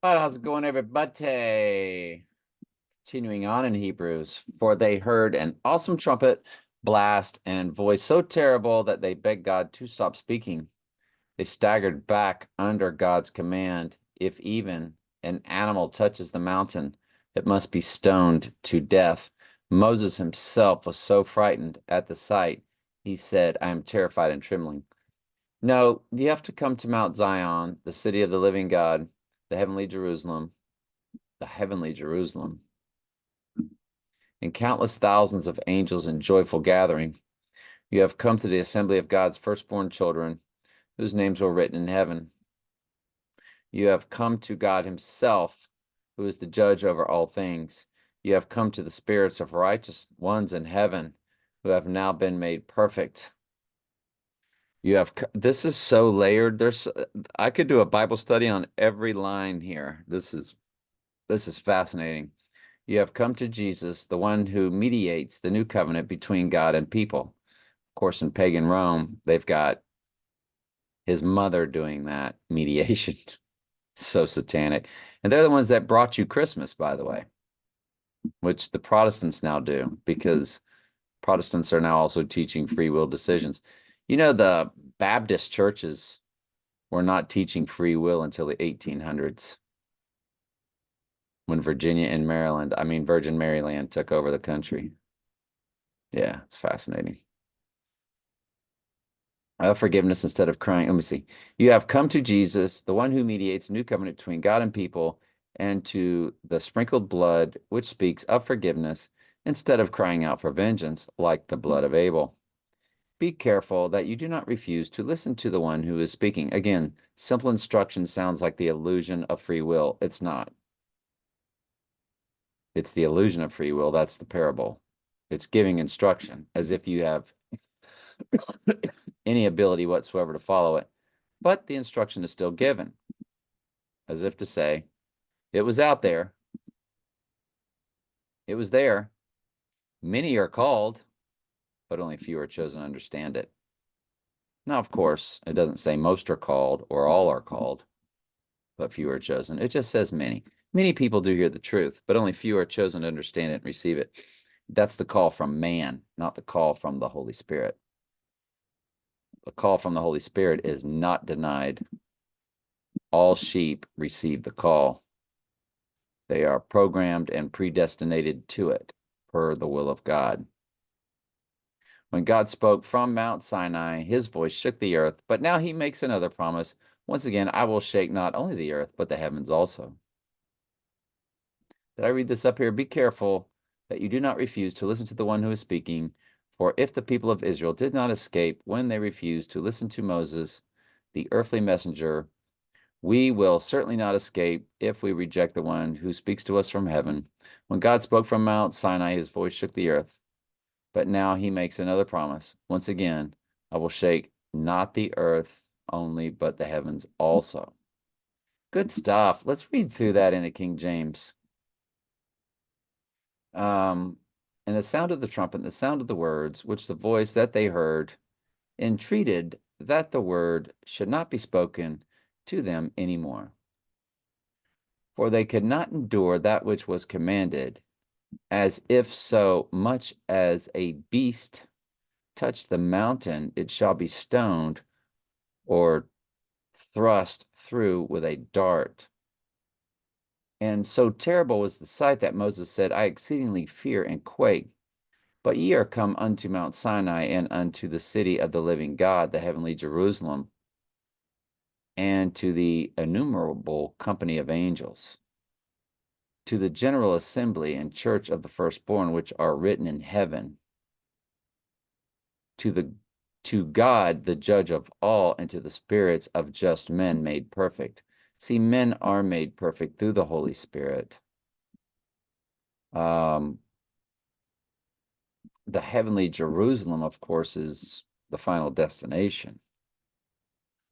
All right, how's it going, everybody? Continuing on in Hebrews, for they heard an awesome trumpet blast and voice so terrible that they begged God to stop speaking. They staggered back under God's command. If even an animal touches the mountain, it must be stoned to death. Moses himself was so frightened at the sight, he said, I am terrified and trembling. No, you have to come to Mount Zion, the city of the living God, the heavenly Jerusalem, the heavenly Jerusalem, and countless thousands of angels in joyful gathering. You have come to the assembly of God's firstborn children, whose names were written in heaven. You have come to God himself, who is the judge over all things. You have come to the spirits of righteous ones in heaven, who have now been made perfect. This is so layered. I could do a Bible study on every line here. This is fascinating. You have come to Jesus, the one who mediates the new covenant between God and people. Of course, in pagan Rome, they've got his mother doing that mediation. So satanic. And they're the ones that brought you Christmas, by the way, which the Protestants now do because Protestants are now also teaching free will decisions. The Baptist churches were not teaching free will until the 1800s when Virginia and Maryland, I mean, Virgin Maryland took over the country. Yeah, it's fascinating. Forgiveness instead of crying. Let me see. You have come to Jesus, the one who mediates a new covenant between God and people, and to the sprinkled blood, which speaks of forgiveness instead of crying out for vengeance, like the blood of Abel. Be careful that you do not refuse to listen to the one who is speaking. Again, simple instruction sounds like the illusion of free will. It's not. It's the illusion of free will. That's the parable. It's giving instruction as if you have any ability whatsoever to follow it. But the instruction is still given, as if to say, it was out there, it was there. Many are called, but only few are chosen to understand it. Now, of course, it doesn't say most are called or all are called, but few are chosen. It just says many. Many people do hear the truth, but only few are chosen to understand it and receive it. That's the call from man, not the call from the Holy Spirit. The call from the Holy Spirit is not denied. All sheep receive the call. They are programmed and predestinated to it per the will of God. When God spoke from Mount Sinai, his voice shook the earth, but now he makes another promise. Once again, I will shake not only the earth, but the heavens also. Did I read this up here? Be careful that you do not refuse to listen to the one who is speaking. For if the people of Israel did not escape when they refused to listen to Moses, the earthly messenger, we will certainly not escape if we reject the one who speaks to us from heaven. When God spoke from Mount Sinai, his voice shook the earth. But now he makes another promise. Once again, I will shake not the earth only, but the heavens also. Good stuff. Let's read through that in the King James. And the sound of the trumpet, the sound of the words, which the voice that they heard entreated that the word should not be spoken to them any more. For they could not endure that which was commanded, as if so much as a beast touch the mountain, it shall be stoned or thrust through with a dart. And so terrible was the sight that Moses said, I exceedingly fear and quake. But ye are come unto Mount Sinai and unto the city of the living God, the heavenly Jerusalem, and to the innumerable company of angels, to the general assembly and church of the firstborn which are written in heaven, to God, the judge of all, and to the spirits of just men made perfect. See, men are made perfect through the Holy Spirit. The heavenly Jerusalem, of course, is the final destination.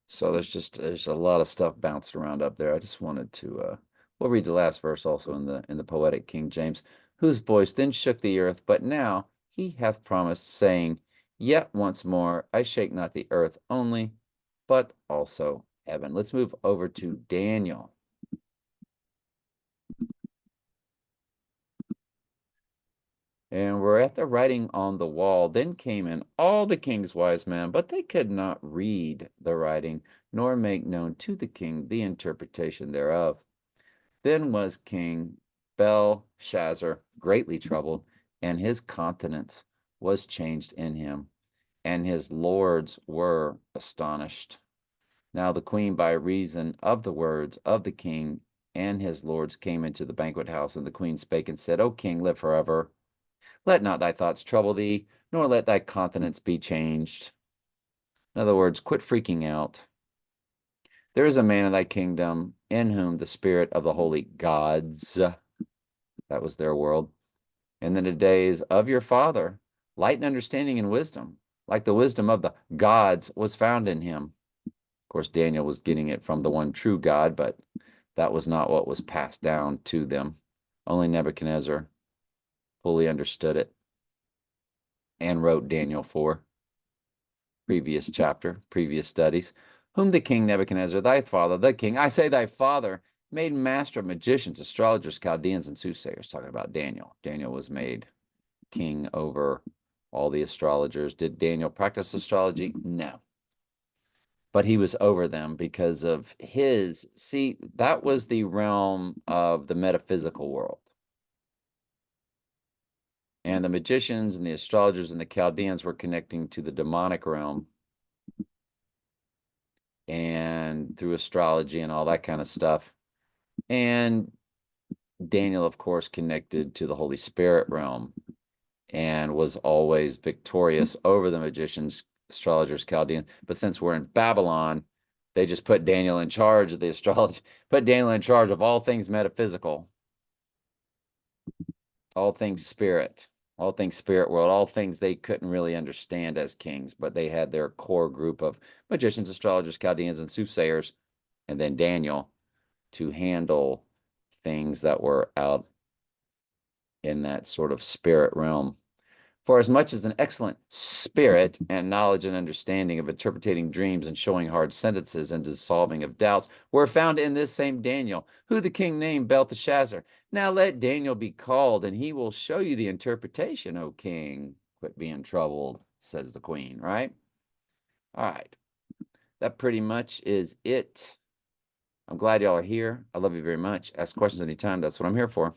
So there's a lot of stuff bounced around up there. I just wanted to we'll read the last verse also in the poetic King James, whose voice then shook the earth, but now he hath promised, saying, Yet once more I shake not the earth only, but also heaven. Let's move over to Daniel. and were at the writing on the wall. Then came in all the king's wise men, but they could not read the writing, nor make known to the king the interpretation thereof. Then was King Belshazzar greatly troubled, and his countenance was changed in him, and his lords were astonished. Now the queen, by reason of the words of the king and his lords, came into the banquet house, and the queen spake and said, O king, live forever. Let not thy thoughts trouble thee, nor let thy countenance be changed. In other words, quit freaking out. There is a man in thy kingdom in whom the spirit of the holy gods, that was their world, and in the days of your father, light and understanding and wisdom, like the wisdom of the gods, was found in him. Of course, Daniel was getting it from the one true God, but that was not what was passed down to them. Only Nebuchadnezzar fully understood it and wrote Daniel 4, previous chapter, previous studies, whom the king Nebuchadnezzar, thy father, the king, I say thy father, made master of magicians, astrologers, Chaldeans, and soothsayers, talking about Daniel. Daniel was made king over all the astrologers. Did Daniel practice astrology? No. But he was over them because of his, see, that was the realm of the metaphysical world. And the magicians and the astrologers and the Chaldeans were connecting to the demonic realm and through astrology and all that kind of stuff. And Daniel, of course, connected to the Holy Spirit realm and was always victorious over the magicians, astrologers, Chaldeans. But since we're in Babylon, they just put Daniel in charge of the astrology, put Daniel in charge of all things metaphysical, all things spirit, all things spirit world, all things they couldn't really understand as kings, but they had their core group of magicians, astrologers, Chaldeans, and soothsayers, and then Daniel to handle things that were out in that sort of spirit realm. For as much as an excellent spirit and knowledge and understanding of interpreting dreams and showing hard sentences and dissolving of doubts were found in this same Daniel, who the king named Belteshazzar. Now let Daniel be called, and he will show you the interpretation, O king. Quit being troubled, says the queen, right? All right. That pretty much is it. I'm glad y'all are here. I love you very much. Ask questions anytime. That's what I'm here for.